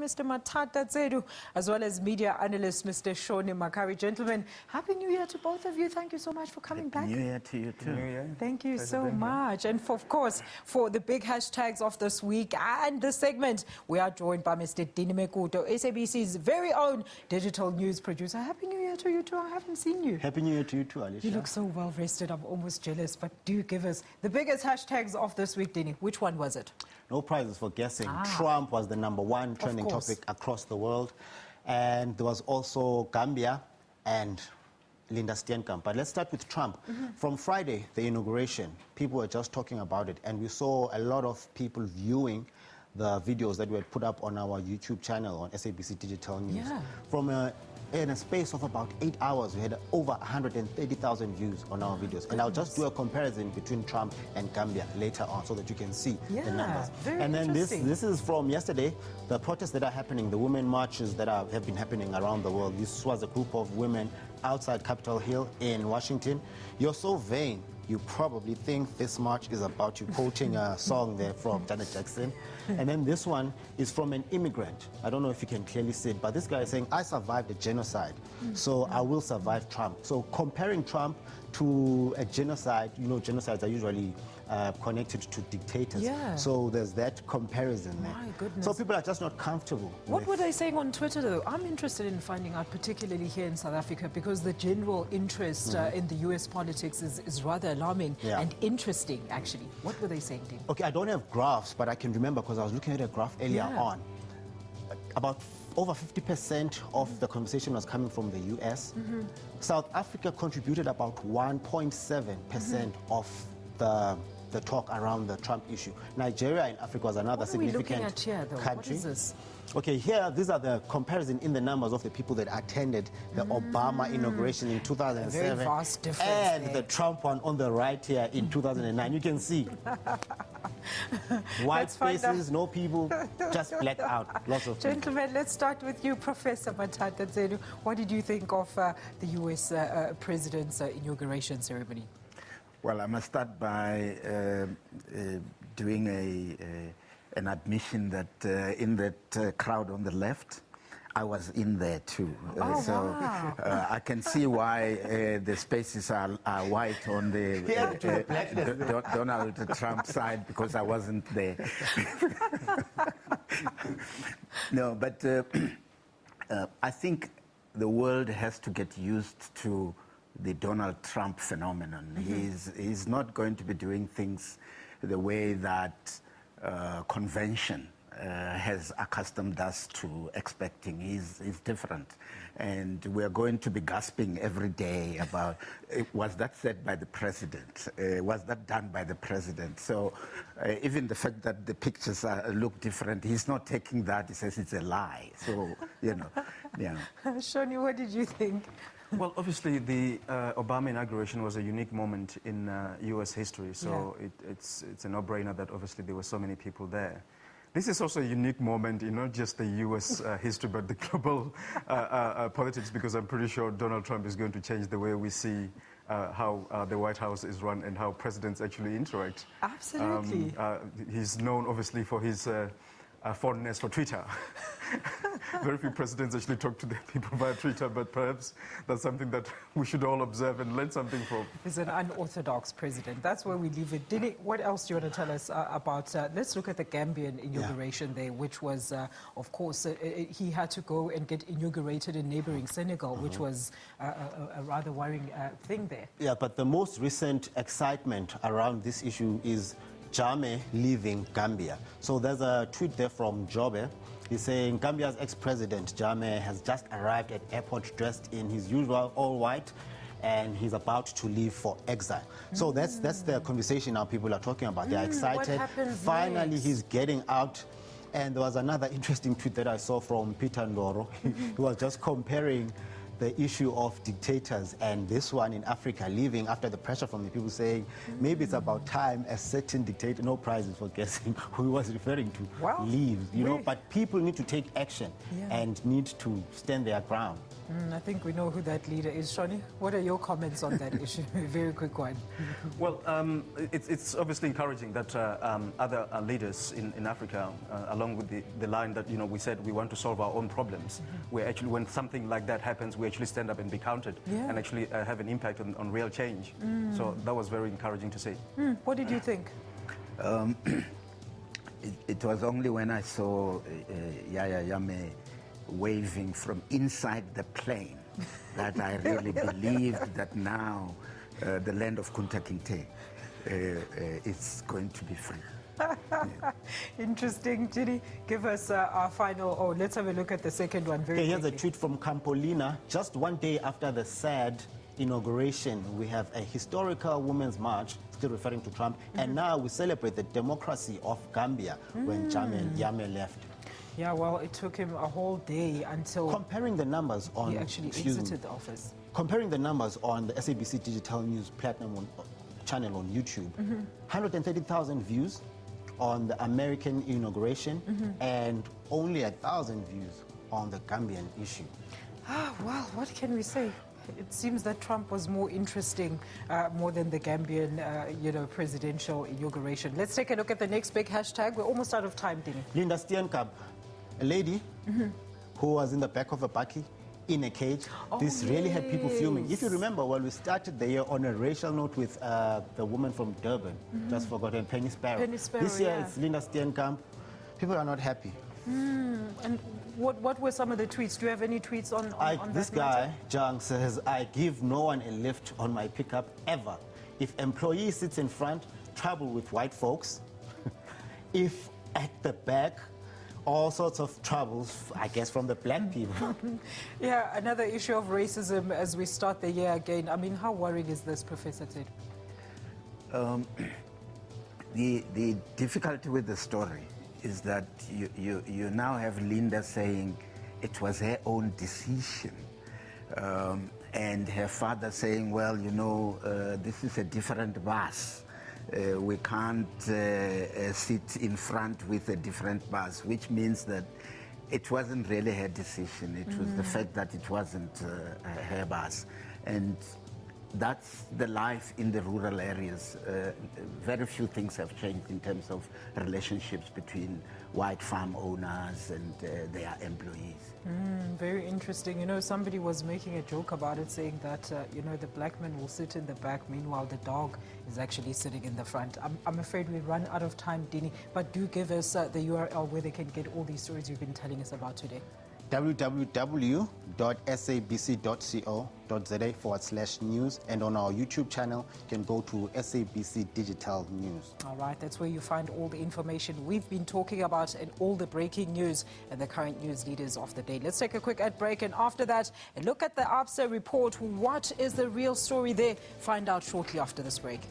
Mr. Matata Tsedu, as well as media analyst Mr. Shoni Makari. Gentlemen, Happy New Year to both of you. Thank you so much for coming back. New Year to you too. New Year. Thank you so much. And of course, for the big hashtags of this week and this segment, we are joined by Mr. Dini Mekuto, SABC's very own digital news producer. Happy New Year to you too. I haven't seen you. Happy New Year to you too, Alicia. You look so well rested. I'm almost jealous. But do give us the biggest hashtags of this week, Dini. Which one was it? No prizes for guessing. Trump was the #1 trending topic across the world. And there was also Gambia and Linda Steenkamp. But let's start with Trump. From Friday, the inauguration, people were just talking about it. And we saw a lot of people viewing the videos that we had put up on our YouTube channel on SABC Digital News. From in a space of about 8 hours, we had over 130,000 views on our videos. And I'll just do a comparison between Trump and Gambia later on so that you can see the numbers. And then this is from yesterday, the protests that are happening, the women marches that have been happening around the world. This was a group of women outside Capitol Hill in Washington. You're so vain. You probably think this march is about you quoting a song there from Janet Jackson. And then this one is from an immigrant. I don't know if you can clearly see it, but this guy is saying, I survived a genocide, so I will survive Trump. So comparing Trump to a genocide, you know, genocides are usually connected to dictators. So there's that comparison there. My goodness. So people are just not comfortable. What were they saying on Twitter, though? I'm interested in finding out, particularly here in South Africa, because the general interest in the U.S. politics is rather alarming and interesting, actually. What were they saying, Dean? Okay, I don't have graphs, but I can remember because I was looking at a graph earlier on. About over 50% of the conversation was coming from the U.S. South Africa contributed about 1.7% of the talk around the Trump issue. Nigeria in Africa was another significant country. What is this? Okay, here, these are the comparison in the numbers of the people that attended the Obama inauguration in 2007 very vast difference and there. the Trump one on the right here in 2009. You can see white spaces, no people, just blacked out. Lots of Gentlemen, let's start with you, Professor Matata Tsedu. What did you think of the U.S. President's inauguration ceremony? Well, I must start by doing an admission that in that crowd on the left, I was in there too. I can see why the spaces are white on the Donald Trump side, because I wasn't there. No, but I think the world has to get used to the Donald Trump phenomenon. He's not going to be doing things the way that convention has accustomed us to expecting. He's different. And we're going to be gasping every day about, was that said by the president? Was that done by the president? So even the fact that the pictures look different, he's not taking that. He says it's a lie. So, you know, Shoni, what did you think? Well, obviously, the Obama inauguration was a unique moment in U.S. history, so it's a no-brainer that obviously there were so many people there. This is also a unique moment in not just the U.S. history, but the global politics, because I'm pretty sure Donald Trump is going to change the way we see how the White House is run and how presidents actually interact. Absolutely. He's known, obviously, for his fondness for Twitter. Very few presidents actually talk to their people via Twitter, but perhaps that's something that we should all observe and learn something from. He's an unorthodox president. That's where we leave it. Dini, what else do you want to tell us about? Let's look at the Gambian inauguration there, which was, of course, he had to go and get inaugurated in neighboring Senegal, which was a rather worrying thing there. Yeah, but the most recent excitement around this issue is Jammeh leaving Gambia. So there's a tweet there from Jobe. He's saying Gambia's ex-president Jammeh has just arrived at airport dressed in his usual all-white, and he's about to leave for exile. So that's the conversation now people are talking about. They're excited. Finally, he's getting out. And there was another interesting tweet that I saw from Peter Ndoro. He was just comparing the issue of dictators and this one in Africa leaving after the pressure from the people saying maybe it's about time a certain dictator, no prizes for guessing who he was referring to, leaves, you know, but people need to take action and need to stand their ground. I think we know who that leader is. Shani, what are your comments on that issue? Very quick one. Well, it's obviously encouraging that other leaders in Africa, along with the line that, you know, we said we want to solve our own problems, where actually when something like that happens, we actually stand up and be counted and actually have an impact on real change. So that was very encouraging to see. What did you think? It was only when I saw Yahya Jammeh waving from inside the plane that I really believed that now the land of Kunta Kinte is going to be free. Interesting. Dini, give us our final, let's have a look at the second one very Here's quickly. a tweet from Campolina. Just one day after the sad inauguration, we have a historical women's march, still referring to Trump, and now we celebrate the democracy of Gambia when Jammeh left. Yeah, well, it took him a whole day until Comparing the numbers on... he actually exited the office. Comparing the numbers on the SABC Digital News Platinum channel on YouTube, 130,000 views on the American inauguration and only 1,000 views on the Gambian issue. Well, what can we say? It seems that Trump was more interesting, more than the Gambian, presidential inauguration. Let's take a look at the next big hashtag. We're almost out of time, Dini. Linda Steenkamp, a lady who was in the back of a bakkie in a cage. This really had people fuming. If you remember, when we started the year on a racial note with the woman from Durban, just forgotten, Penny Sparrow. This year it's Linda Steenkamp. People are not happy. And what were some of the tweets? Do you have any tweets on this guy, Jang, says, I give no one a lift on my pickup ever. If employee sits in front, trouble with white folks. If at the back, all sorts of troubles, I guess, from the black people. Yeah, another issue of racism as we start the year again. I mean, how worrying is this, Professor Ted? The difficulty with the story is that you now have Linda saying it was her own decision. And her father saying, well, this is a different bus. We can't sit in front with a different bus, which means that it wasn't really her decision. It was the fact that it wasn't her bus. And that's the life in the rural areas. Very few things have changed in terms of relationships between white farm owners and their employees. Very interesting. Somebody was making a joke about it, saying that, the black man will sit in the back, meanwhile the dog is actually sitting in the front. I'm afraid we've run out of time, Dini, but do give us the URL where they can get all these stories you've been telling us about today. www.sabc.co.za/news, and on our YouTube channel you can go to SABC Digital News. All right, that's where you find all the information we've been talking about and all the breaking news and the current news leaders of the day. Let's take a quick ad break, and after that, a look at the ABSA report. What is the real story there? Find out shortly after this break.